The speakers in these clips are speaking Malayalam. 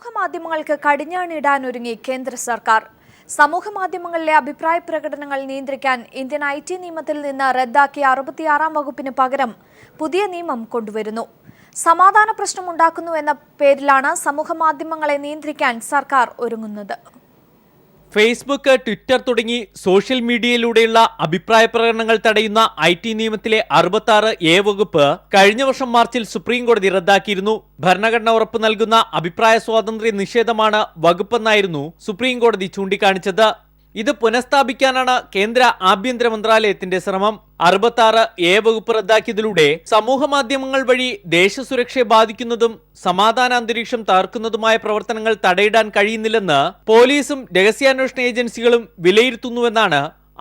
സമൂഹമാധ്യമങ്ങൾക്ക് കടിഞ്ഞാണിടാൻ ഒരുങ്ങി കേന്ദ്ര സർക്കാർ. സമൂഹമാധ്യമങ്ങളിലെ അഭിപ്രായ പ്രകടനങ്ങൾ നിയന്ത്രിക്കാൻ ഇന്ത്യൻ IT നിയമത്തിൽ നിന്ന് റദ്ദാക്കിയ 66-ാം വകുപ്പിന് പകരം പുതിയ നിയമം കൊണ്ടുവരുന്നു. സമാധാന പ്രശ്നമുണ്ടാക്കുന്നു എന്ന പേരിലാണ് സമൂഹമാധ്യമങ്ങളെ നിയന്ത്രിക്കാൻ സർക്കാർ ഒരുങ്ങുന്നത്. ഫേസ്ബുക്ക്, ട്വിറ്റർ തുടങ്ങി സോഷ്യൽ മീഡിയയിലൂടെയുള്ള അഭിപ്രായ പ്രകടനങ്ങൾ തടയുന്ന IT നിയമത്തിലെ 66A വകുപ്പ് കഴിഞ്ഞ വർഷം മാർച്ചിൽ സുപ്രീം കോടതി റദ്ദാക്കിയിരുന്നു. ഭരണഘടന ഉറപ്പു നൽകുന്ന അഭിപ്രായ സ്വാതന്ത്ര്യ നിഷേധമാണ് വകുപ്പെന്നായിരുന്നു സുപ്രീം കോടതി ചൂണ്ടിക്കാണിച്ചത്. ഇത് പുനഃസ്ഥാപിക്കാനാണ് കേന്ദ്ര ആഭ്യന്തര മന്ത്രാലയത്തിന്റെ ശ്രമം. 66A വകുപ്പ് റദ്ദാക്കിയതിലൂടെ സമൂഹ മാധ്യമങ്ങൾ വഴി ദേശസുരക്ഷയെ ബാധിക്കുന്നതും സമാധാന അന്തരീക്ഷം തകർക്കുന്നതുമായ പ്രവർത്തനങ്ങൾ തടയിടാൻ കഴിയുന്നില്ലെന്ന് പോലീസും രഹസ്യാന്വേഷണ ഏജൻസികളും വിലയിരുത്തുന്നുവെന്നാണ്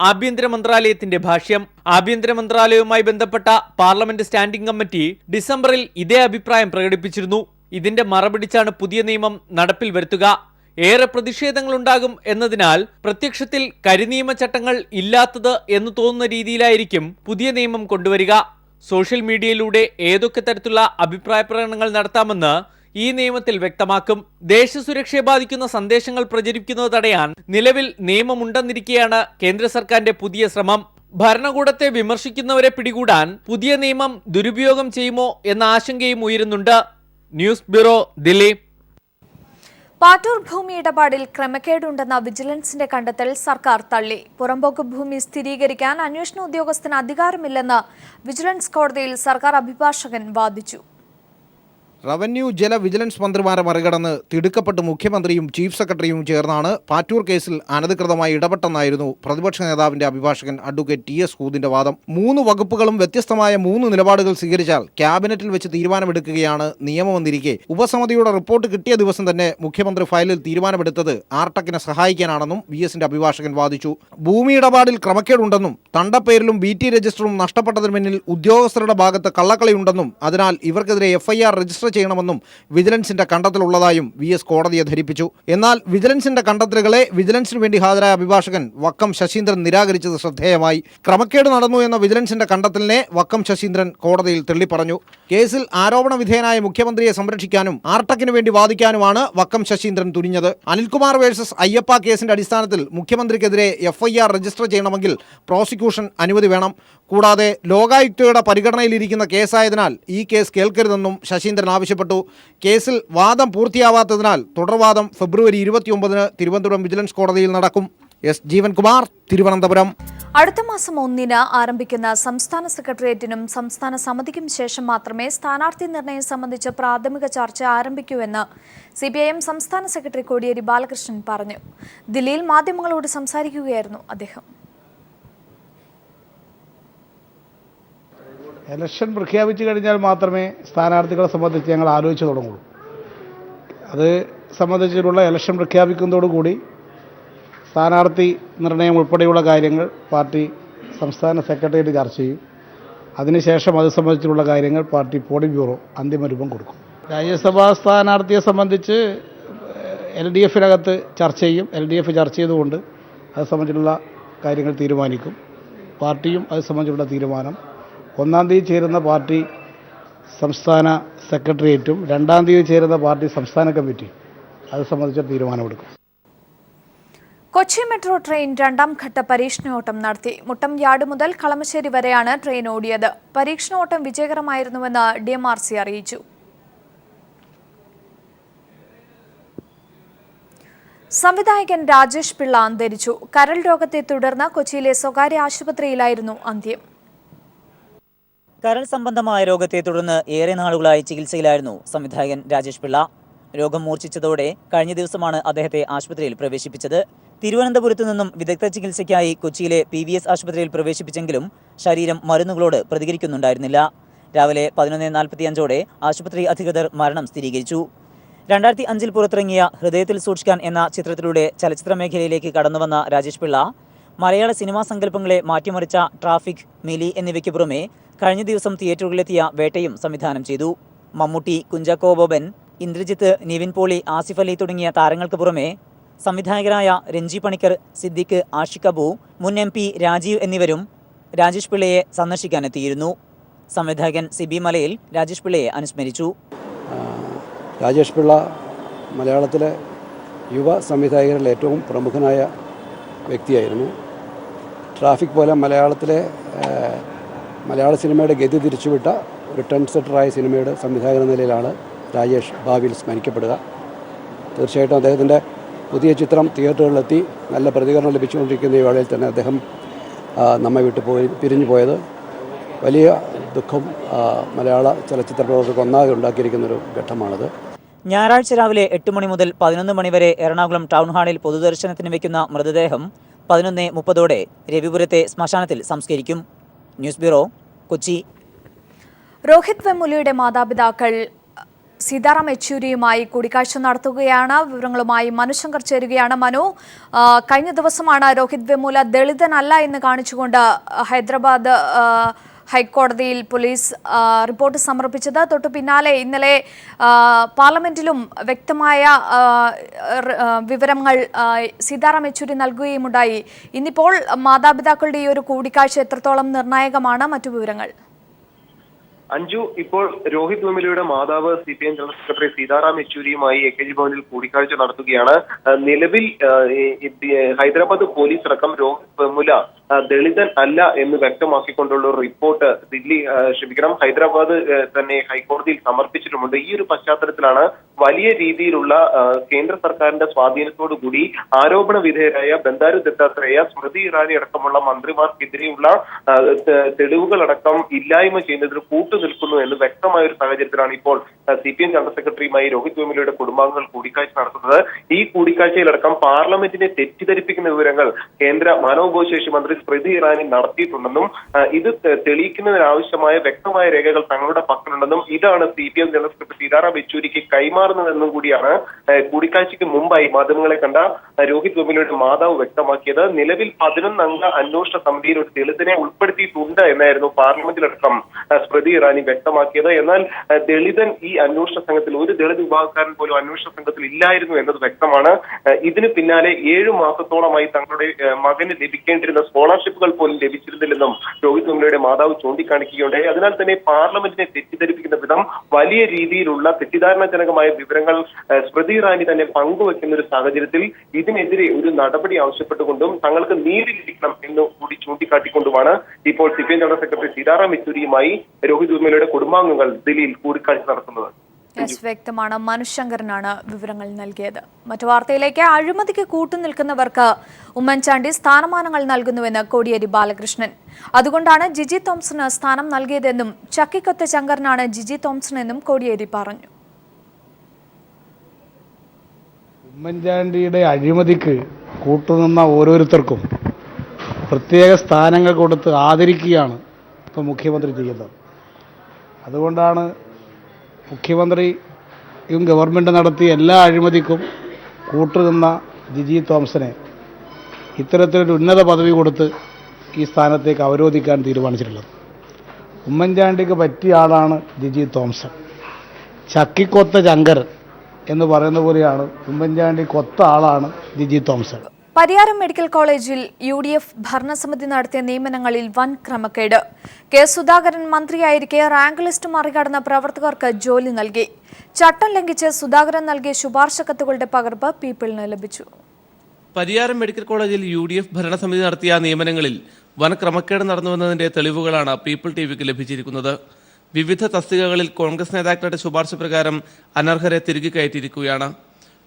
ആഭ്യന്തര മന്ത്രാലയത്തിന്റെ ഭാഷ്യം. ആഭ്യന്തര മന്ത്രാലയവുമായി ബന്ധപ്പെട്ട പാർലമെന്റ് സ്റ്റാൻഡിംഗ് കമ്മിറ്റി ഡിസംബറിൽ ഇതേ അഭിപ്രായം പ്രകടിപ്പിച്ചിരുന്നു. ഇതിന്റെ മറപിടിച്ചാണ് പുതിയ നിയമം നടപ്പിൽ വരുത്തുക. ഏറെ പ്രതിഷേധങ്ങളുണ്ടാകും എന്നതിനാൽ പ്രത്യക്ഷത്തിൽ കരിനിയമ ചട്ടങ്ങൾ ഇല്ലാത്തത് എന്ന് തോന്നുന്ന രീതിയിലായിരിക്കും പുതിയ നിയമം കൊണ്ടുവരിക. സോഷ്യൽ മീഡിയയിലൂടെ ഏതൊക്കെ തരത്തിലുള്ള അഭിപ്രായ പ്രകടനങ്ങൾ നടത്താമെന്ന് ഈ നിയമത്തിൽ വ്യക്തമാക്കും. ദേശസുരക്ഷയെ ബാധിക്കുന്ന സന്ദേശങ്ങൾ പ്രചരിക്കുന്നത് തടയാൻ നിലവിൽ നിയമമുണ്ടെന്നിരിക്കെയാണ് കേന്ദ്ര സർക്കാരിന്റെ പുതിയ ശ്രമം. ഭരണകൂടത്തെ വിമർശിക്കുന്നവരെ പിടികൂടാൻ പുതിയ നിയമം ദുരുപയോഗം ചെയ്യുമോ എന്ന ആശങ്കയും ഉയരുന്നുണ്ട്. News bureau, Delhi. പാറ്റൂർ ഭൂമി ഇടപാടിൽ ക്രമക്കേടുണ്ടെന്ന വിജിലൻസിന്റെ കണ്ടെത്തൽ സർക്കാർ തള്ളി. പുറമ്പോക്ക് ഭൂമി സ്ഥിരീകരിക്കാൻ അന്വേഷണ ഉദ്യോഗസ്ഥന് അധികാരമില്ലെന്ന് വിജിലൻസ് കോടതിയിൽ സർക്കാർ അഭിഭാഷകൻ വാദിച്ചു. റവന്യൂ ജല വിജിലൻസ് മന്ത്രിമാരെ മറികടന്ന് തിടുക്കപ്പെട്ട് മുഖ്യമന്ത്രിയും ചീഫ് സെക്രട്ടറിയും ചേർന്നാണ് പാറ്റൂർ കേസിൽ അനധികൃതമായി ഇടപെട്ടെന്നായിരുന്നു പ്രതിപക്ഷ നേതാവിന്റെ അഭിഭാഷകൻ അഡ്വക്കേറ്റ് TS കൂദിന്റെ വാദം. 3 വകുപ്പുകളും വ്യത്യസ്തമായ 3 നിലപാടുകൾ സ്വീകരിച്ചാൽ ക്യാബിനറ്റിൽ വെച്ച് തീരുമാനമെടുക്കുകയാണ് നിയമമെന്നിരിക്കെ ഉപസമിതിയുടെ റിപ്പോർട്ട് കിട്ടിയ ദിവസം തന്നെ മുഖ്യമന്ത്രി ഫയലിൽ തീരുമാനമെടുത്തത് ആർടെക്കിനെ സഹായിക്കാനാണെന്നും VSന്റെ അഭിഭാഷകൻ വാദിച്ചു. ഭൂമി ഇടപാടിൽ ക്രമക്കേടുണ്ടെന്നും തണ്ടപ്പേരിലും BT രജിസ്റ്ററും നഷ്ടപ്പെട്ടതിന് പിന്നിൽ ഉദ്യോഗസ്ഥരുടെ ഭാഗത്ത് കള്ളക്കളിയുണ്ടെന്നും അതിനാൽ ഇവർക്കെതിരെ FIR രജിസ്റ്റർ ചെയ്യണമെന്നും വിജിലൻസിന്റെ കണ്ടെത്തലുള്ളതായും VS കോടതിയെ ധരിപ്പിച്ചു. എന്നാൽ വിജിലൻസിന്റെ കണ്ടെത്തലുകളെ വിജിലൻസിന് വേണ്ടി ഹാജരായ അഭിഭാഷകൻ വക്കം ശശീന്ദ്രൻ നിരാകരിച്ചത് ശ്രദ്ധേയമായി. ക്രമക്കേട് നടന്നു എന്ന വിജിലൻസിന്റെ കണ്ടെത്തലിനെ വക്കം ശശീന്ദ്രൻ കോടതിയിൽ തള്ളിപ്പറഞ്ഞു. കേസിൽ ആരോപണ വിധേയനായ മുഖ്യമന്ത്രിയെ സംരക്ഷിക്കാനും ആർടെക്കിന് വേണ്ടി വാദിക്കാനുമാണ് വക്കം ശശീന്ദ്രൻ തുനിഞ്ഞത്. അനിൽകുമാർ വേഴ്സസ് അയ്യപ്പ കേസിന്റെ അടിസ്ഥാനത്തിൽ മുഖ്യമന്ത്രിക്കെതിരെ FIR രജിസ്റ്റർ ചെയ്യണമെങ്കിൽ പ്രോസിക്യൂഷൻ അനുമതി വേണം. കൂടാതെ ലോകായുക്തയുടെ പരിഗണനയിലിരിക്കുന്ന കേസായതിനാൽ ഈ കേസ് കേൾക്കരുതെന്നും ശശീന്ദ്രൻ ആവശ്യപ്പെട്ടു. കേസിൽ വാദം പൂർത്തിയാവാത്തതിനാൽ തുടർവാദം ഫെബ്രുവരി 29-ന് തിരുവനന്തപുരം വിജിലൻസ് കോടതിയിൽ നടക്കും. S. ജീവൻകുമാർ, തിരുവനന്തപുരം. അടുത്ത മാസം 1-ന് ആരംഭിക്കുന്ന സംസ്ഥാന സെക്രട്ടേറിയറ്റിനും സംസ്ഥാന സമിതിക്കും ശേഷം മാത്രമേ സ്ഥാനാർത്ഥി നിർണയം സംബന്ധിച്ച പ്രാഥമിക ചർച്ച ആരംഭിക്കൂവെന്ന് CPIM സംസ്ഥാന സെക്രട്ടറി കോടിയേരി ബാലകൃഷ്ണൻ പറഞ്ഞു. ദില്ലിയിൽ മാധ്യമങ്ങളോട് സംസാരിക്കുകയായിരുന്നു അദ്ദേഹം. ഇലക്ഷൻ പ്രഖ്യാപിച്ചു കഴിഞ്ഞാൽ മാത്രമേ സ്ഥാനാർത്ഥികളെ സംബന്ധിച്ച് ഞങ്ങൾ ആലോചിച്ച് തുടങ്ങുള്ളൂ. അത് സംബന്ധിച്ചിട്ടുള്ള ഇലക്ഷൻ പ്രഖ്യാപിക്കുന്നതോടുകൂടി സ്ഥാനാർത്ഥി നിർണയം ഉൾപ്പെടെയുള്ള കാര്യങ്ങൾ പാർട്ടി സംസ്ഥാന സെക്രട്ടേറിയറ്റ് ചർച്ച ചെയ്യും. അതിനുശേഷം അത് സംബന്ധിച്ചുള്ള കാര്യങ്ങൾ പാർട്ടി പോളിറ്റ് ബ്യൂറോ അന്തിമ രൂപം കൊടുക്കും. രാജ്യസഭാ സ്ഥാനാർത്ഥിയെ സംബന്ധിച്ച് LDFിനകത്ത് ചർച്ച ചെയ്യും. LDF ചർച്ച ചെയ്തുകൊണ്ട് അത് സംബന്ധിച്ചുള്ള കാര്യങ്ങൾ തീരുമാനിക്കും. പാർട്ടിയും അത് സംബന്ധിച്ചുള്ള തീരുമാനം 1-ാം തീയതി ചേരുന്ന പാർട്ടി സംസ്ഥാന സെക്രട്ടേറിയറ്റും 2-ാം തീയതി ചേരുന്ന പാർട്ടി സംസ്ഥാന കമ്മിറ്റിയും അത് സംബന്ധിച്ച തീരുമാനമെടുക്കും. കൊച്ചി മെട്രോ ട്രെയിൻ 2-ാം ഘട്ട പരീക്ഷണോട്ടം നടത്തി. മുട്ടം യാർഡ് മുതൽ കളമശ്ശേരി വരെയാണ് ട്രെയിൻ ഓടിയത്. പരീക്ഷണോട്ടം വിജയകരമായിരുന്നുവെന്ന് DMRC അറിയിച്ചു. സംവിധായകൻ രാജേഷ് പിള്ള അന്തരിച്ചു. കരൾ രോഗത്തെ തുടർന്ന് കൊച്ചിയിലെ സ്വകാര്യ ആശുപത്രിയിലായിരുന്നു അന്ത്യം. കരൾ സംബന്ധമായ രോഗത്തെ തുടർന്ന് ഏറെ നാളുകളായി ചികിത്സയിലായിരുന്നു സംവിധായകൻ രാജേഷ് പിള്ള. രോഗം മൂർച്ഛിച്ചതോടെ കഴിഞ്ഞ ദിവസമാണ് അദ്ദേഹത്തെ ആശുപത്രിയിൽ പ്രവേശിപ്പിച്ചത്. തിരുവനന്തപുരത്തു നിന്നും വിദഗ്ധ ചികിത്സയ്ക്കായി കൊച്ചിയിലെ PVS ആശുപത്രിയിൽ പ്രവേശിപ്പിച്ചെങ്കിലും ശരീരം മരുന്നുകളോട് പ്രതികരിക്കുന്നുണ്ടായിരുന്നില്ല. രാവിലെ 11:45 ആശുപത്രി അധികൃതർ മരണം സ്ഥിരീകരിച്ചു. 2005-ൽ പുറത്തിറങ്ങിയ ഹൃദയത്തിൽ സൂക്ഷിക്കാൻ എന്ന ചിത്രത്തിലൂടെ ചലച്ചിത്ര മേഖലയിലേക്ക് കടന്നുവന്ന രാജേഷ് പിള്ള മലയാള സിനിമാ സങ്കല്പങ്ങളെ മാറ്റിമറിച്ച ട്രാഫിക്, മിലി എന്നിവയ്ക്ക് പുറമെ കഴിഞ്ഞ ദിവസം തിയേറ്ററുകളിലെത്തിയ വേട്ടയും സംവിധാനം ചെയ്തു. മമ്മൂട്ടി, കുഞ്ചാക്കോ ബോബൻ, ഇന്ദ്രജിത്ത്, നിവിൻ പോളി, ആസിഫ് അലി തുടങ്ങിയ താരങ്ങൾക്ക് പുറമെ സംവിധായകരായ രഞ്ജി പണിക്കർ, സിദ്ദിഖ്, ആഷിഖ് അബു, മുൻ MP രാജീവ് എന്നിവരും രാജേഷ് പിള്ളയെ സന്ദർശിക്കാനെത്തിയിരുന്നു. സംവിധായകൻ സിബി മലയിൽ രാജേഷ് പിള്ളയെ അനുസ്മരിച്ചു. രാജേഷ് പിള്ള മലയാളത്തിലെ യുവ സംവിധായകരിൽ ഏറ്റവും പ്രമുഖനായ വ്യക്തിയായിരുന്നു. ട്രാഫിക് പോലെ മലയാള സിനിമയുടെ ഗതി തിരിച്ചുവിട്ട ഒരു ട്രെൻഡ് സെറ്ററായ സിനിമയുടെ സംവിധായകൻ എന്ന നിലയിലാണ് രാജേഷ് ഭാവിയിൽ സ്മരിക്കപ്പെടുക. തീർച്ചയായിട്ടും അദ്ദേഹത്തിൻ്റെ പുതിയ ചിത്രം തിയേറ്ററുകളിലെത്തി നല്ല പ്രതികരണം ലഭിച്ചുകൊണ്ടിരിക്കുന്ന ഈ വേളയിൽ തന്നെ അദ്ദേഹം നമ്മെ പിരിഞ്ഞു പോയത് വലിയ ദുഃഖം മലയാള ചലച്ചിത്ര പ്രവർത്തകർക്ക് ഒന്നാകെ ഉണ്ടാക്കിയിരിക്കുന്നൊരു ഘട്ടമാണിത്. ഞായറാഴ്ച രാവിലെ 8 മണി മുതൽ 11 മണി വരെ എറണാകുളം ടൗൺ ഹാളിൽ പൊതുദർശനത്തിന് വയ്ക്കുന്ന മൃതദേഹം 11:30 രവിപുരത്തെ ശ്മശാനത്തിൽ സംസ്കരിക്കും. News bureau, Kochi. രോഹിത് വെമുലയുടെ മാതാപിതാക്കൾ സീതാറാം യെച്ചൂരിയുമായി കൂടിക്കാഴ്ച നടത്തുകയാണ്. വിവരങ്ങളുമായി മനുശങ്കർ ചേരുകയാണ്. മനു, കഴിഞ്ഞ ദിവസമാണ് രോഹിത് വെമുല ദളിതനല്ല എന്ന് കാണിച്ചുകൊണ്ട് ഹൈദരാബാദ് ഹൈക്കോടതിയിൽ പോലീസ് റിപ്പോർട്ട് സമർപ്പിച്ചത്. തൊട്ടു പിന്നാലെ ഇന്നലെ പാർലമെന്റിലും വ്യക്തമായ വിവരങ്ങൾ സീതാറാം യെച്ചൂരി നൽകുകയുമുണ്ടായി. ഇന്നിപ്പോൾ മാതാപിതാക്കളുടെ ഈ ഒരു കൂടിക്കാഴ്ച എത്രത്തോളം നിർണായകമാണ്? മറ്റു വിവരങ്ങൾ. അഞ്ജു, ഇപ്പോൾ രോഹിത് വെമുലയുടെ മാതാവ് CPM ജനറൽ സെക്രട്ടറി സീതാറാം യെച്ചൂരിയുമായി AKG ഭവനിൽ കൂടിക്കാഴ്ച നടത്തുകയാണ്. നിലവിൽ ഹൈദരാബാദ് പോലീസ് അടക്കം രോഹിത് വെമുല ദളിതൻ അല്ല എന്ന് വ്യക്തമാക്കിക്കൊണ്ടുള്ള ഒരു റിപ്പോർട്ട് ഹൈദരാബാദ് തന്നെ ഹൈക്കോടതിയിൽ സമർപ്പിച്ചിട്ടുമുണ്ട്. ഈ ഒരു പശ്ചാത്തലത്തിലാണ് വലിയ രീതിയിലുള്ള കേന്ദ്ര സർക്കാരിന്റെ സ്വാധീനത്തോടുകൂടി ആരോപണ വിധേയരായ ബന്ദാരു ദത്താത്രേയ, സ്മൃതി ഇറാനി അടക്കമുള്ള മന്ത്രിമാർക്കെതിരെയുള്ള തെളിവുകളടക്കം ഇല്ലായ്മ ചെയ്യുന്നതിന് കൂട്ടുനിൽക്കുന്നു എന്ന് വ്യക്തമായ ഒരു സാഹചര്യത്തിലാണ് ഇപ്പോൾ CPM ജനറൽ സെക്രട്ടറിയുമായി രോഹിത് വെമുലയുടെ കുടുംബാംഗങ്ങൾ കൂടിക്കാഴ്ച നടത്തുന്നത്. ഈ കൂടിക്കാഴ്ചയിലടക്കം പാർലമെന്റിനെ തെറ്റിദ്ധരിപ്പിക്കുന്ന വിവരങ്ങൾ കേന്ദ്ര മാനവവിഭവശേഷി മന്ത്രി സ്മൃതി ഇറാനി നടത്തിയിട്ടുണ്ടെന്നും ഇത് തെളിയിക്കുന്നതിനാവശ്യമായ വ്യക്തമായ രേഖകൾ തങ്ങളുടെ പക്കലുണ്ടെന്നും ഇതാണ് CPM ജനറൽ സെക്രട്ടറി സീതാറാം യെച്ചൂരിക്ക് കൈമാറുന്നതെന്നും കൂടിയാണ് കൂടിക്കാഴ്ചയ്ക്ക് മുമ്പായി മാധ്യമങ്ങളെ കണ്ട രോഹിത് വെമുലയുടെ മാതാവ് വ്യക്തമാക്കിയത്. നിലവിൽ 11 അംഗ അന്വേഷണ സമിതിയിൽ ഒരു ദളിതനെ ഉൾപ്പെടുത്തിയിട്ടുണ്ട് എന്നായിരുന്നു പാർലമെന്റിലടക്കം സ്മൃതി ഇറാനി വ്യക്തമാക്കിയത്. എന്നാൽ ദളിതൻ ഈ അന്വേഷണ സംഘത്തിൽ, ഒരു ദളിത് വിഭാഗക്കാരൻ പോലും അന്വേഷണ സംഘത്തിൽ ഇല്ലായിരുന്നു എന്നത് വ്യക്തമാണ്. ഇതിന് പിന്നാലെ 7 മാസത്തോളമായി തങ്ങളുടെ മകന് ലഭിക്കേണ്ടിരുന്ന സ്കോളർഷിപ്പുകൾ പോലും ലഭിച്ചിരുന്നില്ലെന്നും രോഹിത് വെമുലയുടെ മാതാവ് ചൂണ്ടിക്കാണിക്കുകയുണ്ടായി. അതിനാൽ തന്നെ പാർലമെന്റിനെ തെറ്റിദ്ധരിപ്പിക്കുന്ന വിധം വലിയ രീതിയിലുള്ള തെറ്റിദ്ധാരണജനകമായ വിവരങ്ങൾ സ്മൃതി ഇറാനി തന്നെ പങ്കുവെക്കുന്ന ഒരു സാഹചര്യത്തിൽ ഇതിനെതിരെ ഒരു നടപടി ആവശ്യപ്പെട്ടുകൊണ്ടും തങ്ങൾക്ക് നീതി ലഭിക്കണം എന്ന് കൂടി ചൂണ്ടിക്കാട്ടിക്കൊണ്ടുമാണ് ഇപ്പോൾ CPM ജനറൽ സെക്രട്ടറി സീതാറാം യെച്ചൂരിയുമായി രോഹിത് വെമുലയുടെ കുടുംബാംഗങ്ങൾ ദില്ലിയിൽ കൂടിക്കാഴ്ച നടത്തുന്നത്. വ്യക്തമാണ്. മനുശങ്കരനാണ് വിവരങ്ങൾ നൽകിയത്. മറ്റു വാർത്തയിലേക്ക്. അഴിമതിക്ക് കൂട്ടുനിൽക്കുന്നവർക്ക് ഉമ്മൻചാണ്ടി സ്ഥാനമാനങ്ങൾ നൽകുന്നുവെന്ന് കോടിയേരി ബാലകൃഷ്ണൻ. അതുകൊണ്ടാണ് ജിജി തോംസന് സ്ഥാനം നൽകിയതെന്നും ചക്കിക്കൊത്ത ശങ്കരനാണ് ജിജി തോംസൺ എന്നും കോടിയേരി പറഞ്ഞു. ഉമ്മൻചാണ്ടിയുടെ അഴിമതിക്ക് കൂട്ടുനിന്ന ഓരോരുത്തർക്കും പ്രത്യേക സ്ഥാനങ്ങൾ കൊടുത്ത് ആദരിക്കുകയാണ് ഇപ്പോൾ മുഖ്യമന്ത്രി ചെയ്യുന്നത്. അതുകൊണ്ടാണ് മുഖ്യമന്ത്രിയും ഗവൺമെൻറ് നടത്തിയ എല്ലാ അഴിമതിക്കും കൂട്ടുനിന്ന ജിജി തോംസനെ ഇത്തരത്തിലൊരു ഉന്നത പദവി കൊടുത്ത് ഈ സ്ഥാനത്തേക്ക് അവരോധിക്കാൻ തീരുമാനിച്ചിട്ടുള്ളത്. ഉമ്മൻചാണ്ടിക്ക് പറ്റിയ ആളാണ് ജിജി തോംസൺ. ചക്കിക്കൊത്ത ശങ്കരൻ എന്ന് പറയുന്ന പോലെയാണ് ഉമ്മൻചാണ്ടി കൊത്ത ആളാണ് ജിജി തോംസൺ. പരിയാരം മെഡിക്കൽ കോളേജിൽ UDF ഭരണസമിതി നടത്തിയ നിയമനങ്ങളിൽ വൻ ക്രമക്കേട്. കെ സുധാകരൻ മന്ത്രിയായിരിക്കെ റാങ്ക് ലിസ്റ്റ് മറികടന്ന പ്രവർത്തകർക്ക് ജോലി നൽകി. ചട്ടം ലംഘിച്ച് സുധാകരൻ നൽകിയ ശുപാർശ കത്തുകളുടെ പകർപ്പ് പീപ്പിളിന് ലഭിച്ചു. പരിയാരം മെഡിക്കൽ കോളേജിൽ UDF ഭരണസമിതി നടത്തിയ നിയമനങ്ങളിൽ വൻ ക്രമക്കേട് നടന്നുവെന്നതിന്റെ തെളിവുകളാണ് പീപ്പിൾ TVക്ക് ലഭിച്ചിരിക്കുന്നത്. വിവിധ തസ്തികകളിൽ കോൺഗ്രസ് നേതാക്കളുടെ ശുപാർശ പ്രകാരം അനർഹരെ തിരികെ കയറ്റിയിരിക്കുകയാണ്.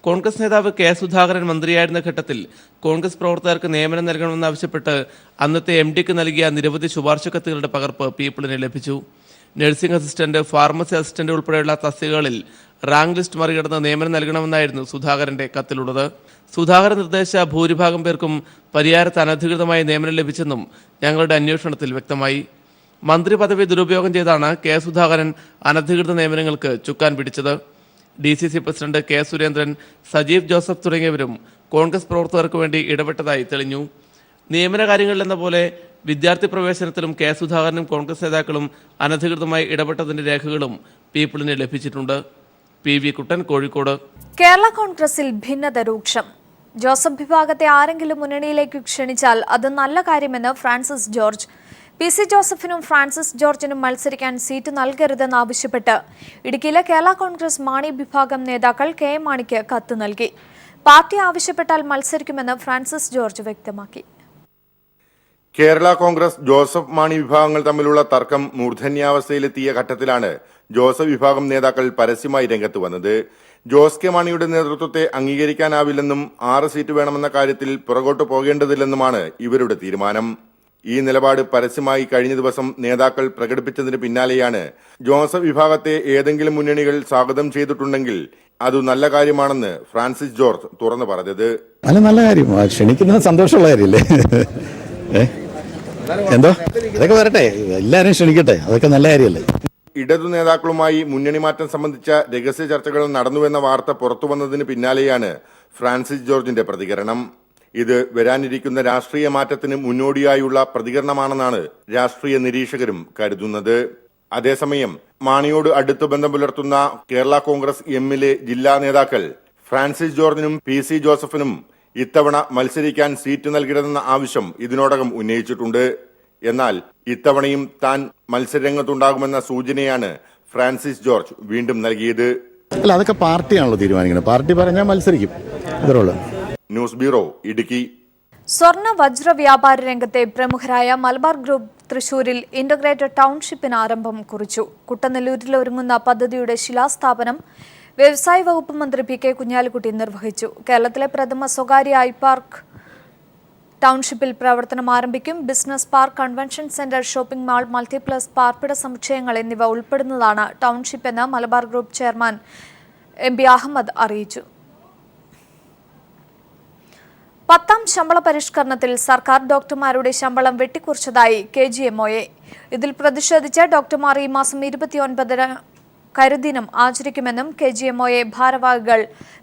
കോൺഗ്രസ് നേതാവ് കെ സുധാകരൻ മന്ത്രിയായിരുന്ന ഘട്ടത്തിൽ കോൺഗ്രസ് പ്രവർത്തകർക്ക് നിയമനം നൽകണമെന്നാവശ്യപ്പെട്ട് അന്നത്തെ MDക്ക് നൽകിയ നിരവധി ശുപാർശ കത്തുകളുടെ പകർപ്പ് പീപ്പിളിന് ലഭിച്ചു. നഴ്സിംഗ് അസിസ്റ്റന്റ്, ഫാർമസി അസിസ്റ്റന്റ് ഉൾപ്പെടെയുള്ള തസ്തികകളിൽ റാങ്ക് ലിസ്റ്റ് മറികടന്ന് നിയമനം നൽകണമെന്നായിരുന്നു സുധാകരന്റെ കത്തിലുള്ളത്. സുധാകരൻ നിർദ്ദേശിച്ച ഭൂരിഭാഗം പേർക്കും പരിയാരത്ത് അനധികൃതമായി നിയമനം ലഭിച്ചെന്നും ഞങ്ങളുടെ അന്വേഷണത്തിൽ വ്യക്തമായി. മന്ത്രി പദവി ദുരുപയോഗം ചെയ്താണ് കെ സുധാകരൻ അനധികൃത നിയമനങ്ങൾക്ക് ചുക്കാൻ പിടിച്ചത്. DCC president K Surendran, Sajeev Joseph തുടങ്ങിയവരും കോൺഗ്രസ് പ്രവർത്തകർക്ക് വേണ്ടി ഇടപെട്ടതായി തെളിഞ്ഞു. നിയമന കാര്യങ്ങളിലെന്ന പോലെ വിദ്യാർത്ഥി പ്രവേശനത്തിലും കെ സുധാകരനും കോൺഗ്രസ് നേതാക്കളും അനധികൃതമായി ഇടപെട്ടതിന്റെ രേഖകളും പീപ്പിളിന് ലഭിച്ചിട്ടുണ്ട്. PV കുട്ടൻ, കോഴിക്കോട്. കേരള കോൺഗ്രസിൽ ഭിന്നത രൂക്ഷം. ജോസഫ് വിഭാഗത്തെ ആരെങ്കിലും മുന്നണിയിലേക്ക് ക്ഷണിച്ചാൽ അത് നല്ല കാര്യമെന്ന് ഫ്രാൻസിസ് ജോർജ്. PC ജോസഫിനും ഫ്രാൻസിസ് ജോർജിനും മത്സരിക്കാൻ സീറ്റ് നൽകരുതെന്നാവശ്യപ്പെട്ട് ഇടുക്കിയിലെ കേരള കോൺഗ്രസ് മാണി വിഭാഗം നേതാക്കൾ കെ മാണിക്ക് കത്ത് നൽകി. പാർട്ടി ആവശ്യപ്പെട്ടാൽ മത്സരിക്കുമെന്ന് ഫ്രാൻസിസ് ജോർജ് വ്യക്തമാക്കി. കേരള കോൺഗ്രസ് ജോസഫ് മാണി വിഭാഗങ്ങൾ തമ്മിലുള്ള തർക്കം മൂർധന്യാവസ്ഥയിലെത്തിയ ഘട്ടത്തിലാണ് ജോസഫ് വിഭാഗം നേതാക്കൾ പരസ്യമായി രംഗത്ത് വന്നത്. ജോസ് കെ മാണിയുടെ നേതൃത്വത്തെ അംഗീകരിക്കാനാവില്ലെന്നും 6 സീറ്റ് വേണമെന്ന കാര്യത്തിൽ പുറകോട്ട് പോകേണ്ടതില്ലെന്നുമാണ് ഇവരുടെ തീരുമാനം. ഈ നിലപാട് പരസ്യമായി കഴിഞ്ഞ ദിവസം നേതാക്കൾ പ്രകടിപ്പിച്ചതിന് പിന്നാലെയാണ് ജോസഫ് വിഭാഗത്തെ ഏതെങ്കിലും മുന്നണികൾ സ്വാഗതം ചെയ്തിട്ടുണ്ടെങ്കിൽ അത് നല്ല കാര്യമാണെന്ന് ഫ്രാൻസിസ് ജോർജ് തുറന്നു പറഞ്ഞത്. നല്ല കാര്യം, ക്ഷണിക്കുന്നത് സന്തോഷമുള്ള കാര്യമല്ലേ? എന്തോ അതൊക്കെ വരട്ടെ, എല്ലാവരും ക്ഷണിക്കട്ടെ, അതൊക്കെ നല്ല കാര്യമല്ലേ? ഇടതു നേതാക്കളുമായി മുന്നണി മാറ്റം സംബന്ധിച്ച രഹസ്യ ചർച്ചകൾ നടന്നുവെന്ന വാർത്ത പുറത്തു വന്നതിന് പിന്നാലെയാണ് ഫ്രാൻസിസ് ജോർജിന്റെ പ്രതികരണം. ഇത് വരാനിരിക്കുന്ന രാഷ്ട്രീയ മാറ്റത്തിന് മുന്നോടിയായുള്ള പ്രതികരണമാണെന്നാണ് രാഷ്ട്രീയ നിരീക്ഷകരും കരുതുന്നത്. അതേസമയം മാണിയോട് അടുത്ത ബന്ധം പുലർത്തുന്ന കേരള കോൺഗ്രസ് എമ്മിലെ ജില്ലാ നേതാക്കൾ ഫ്രാൻസിസ് ജോർജിനും PC ജോസഫിനും ഇത്തവണ മത്സരിക്കാൻ സീറ്റ് നൽകരുതെന്ന ആവശ്യം ഇതിനോടകം ഉന്നയിച്ചിട്ടുണ്ട്. എന്നാൽ ഇത്തവണയും താൻ മത്സരരംഗത്തുണ്ടാകുമെന്ന സൂചനയാണ് ഫ്രാൻസിസ് ജോർജ് വീണ്ടും നൽകിയത്. അല്ല, അതൊക്കെ പാർട്ടിയാണല്ലോ തീരുമാനിക്കുന്നത്. പാർട്ടി പറഞ്ഞാൽ മത്സരിക്കും, അത്രയുള്ളൂ. News bureau, Idukki. സ്വർണ്ണ വജ്ര വ്യാപാര രംഗത്തെ പ്രമുഖരായ മലബാർ ഗ്രൂപ്പ് തൃശൂരിൽ ഇന്റഗ്രേറ്റഡ് ടൗൺഷിപ്പിന് ആരംഭം കുറിച്ചു. കുട്ടനെല്ലൂരിൽ ഒരുങ്ങുന്ന പദ്ധതിയുടെ ശിലാസ്ഥാപനം വ്യവസായ വകുപ്പ് മന്ത്രി PK കുഞ്ഞാലിക്കുട്ടി നിർവഹിച്ചു. കേരളത്തിലെ പ്രഥമ സ്വകാര്യ ഐപാർക്ക് ടൗൺഷിപ്പിൽ പ്രവർത്തനം ആരംഭിക്കും. Business park, convention centre, shopping mall, multiplex, പാർപ്പിട സമുച്ചയങ്ങൾ എന്നിവ ഉൾപ്പെടുന്നതാണ് ടൗൺഷിപ്പ് എന്ന് Malabar group chairman MB Ahammed അറിയിച്ചു. 10ാം ശമ്പള പരിഷ്കരണത്തിൽ സർക്കാർ ഡോക്ടർമാരുടെ ശമ്പളം വെട്ടിക്കുറച്ചതായി KGMOA. ഇതിൽ പ്രതിഷേധിച്ച് ഡോക്ടർമാർ ഈ മാസം 29 കരിദിനം ആചരിക്കുമെന്നും KGMOA ഭാരവാഹികൾ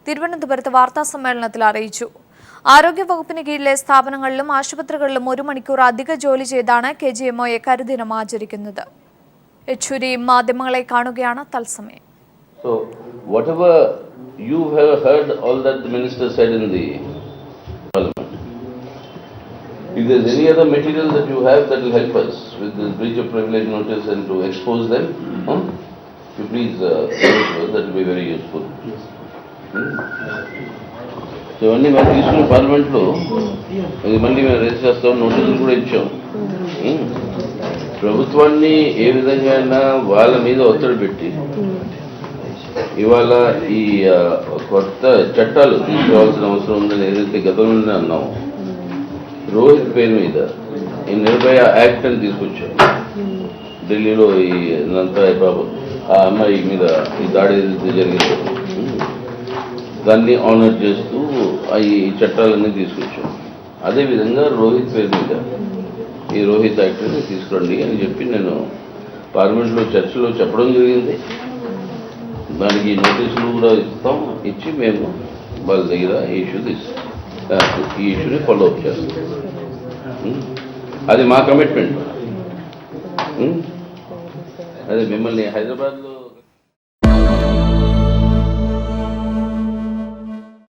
തിരുവനന്തപുരത്ത് വാർത്താസമ്മേളനത്തിൽ അറിയിച്ചു. ആരോഗ്യവകുപ്പിന് കീഴിലെ സ്ഥാപനങ്ങളിലും ആശുപത്രികളിലും 1 മണിക്കൂർ അധിക ജോലി ചെയ്താണ് KGMOA കരിദിനം ആചരിക്കുന്നത്. യെച്ചൂരി മാധ്യമങ്ങളെ കാണുകയാണ് തത്സമയം. So whatever you have heard, all that the minister said in the parliament, if there is any other material that you have that will help us with the breach of privilege notice and to expose them, you please that will be very useful. So only when తీసుకున్న పార్లమెంట్ లో మళ్ళీ మేము రేస్ చేస్తాం, నోటీసులు కూడా ఇచ్చాం. ప్రభుత్వాన్ని ఏ విధంగా వాళ్ళ మీద ఒత్తిడి పెట్టి ఇవాళ ఈ కొత్త చట్టాలు తీసుకోవాల్సిన అవసరం ఉందని ఏదైతే గతంలోనే అన్నామో, రోహిత్ పేరు మీద ఈ నిర్భయ యాక్ట్ అని తీసుకొచ్చాం. ఢిల్లీలో ఈ నంతా బాబు ఆ అమ్మాయి మీద ఈ దాడి ఏదైతే జరిగిందో దాన్ని ఆనర్ చేస్తూ ఈ చట్టాలన్నీ తీసుకొచ్చాం. అదేవిధంగా రోహిత్ పేరు మీద ఈ రోహిత్ యాక్ట్ని తీసుకురండి అని చెప్పి నేను పార్లమెంట్లో చర్చలో చెప్పడం జరిగింది. దానికి నోటీసులు కూడా ఇచ్చి మేము వాళ్ళ దగ్గర ఈ ఇష్యూని ఫాలో అప్ చేస్తాం. అది మా కమిట్మెంట్. అదే మిమ్మల్ని హైదరాబాద్లో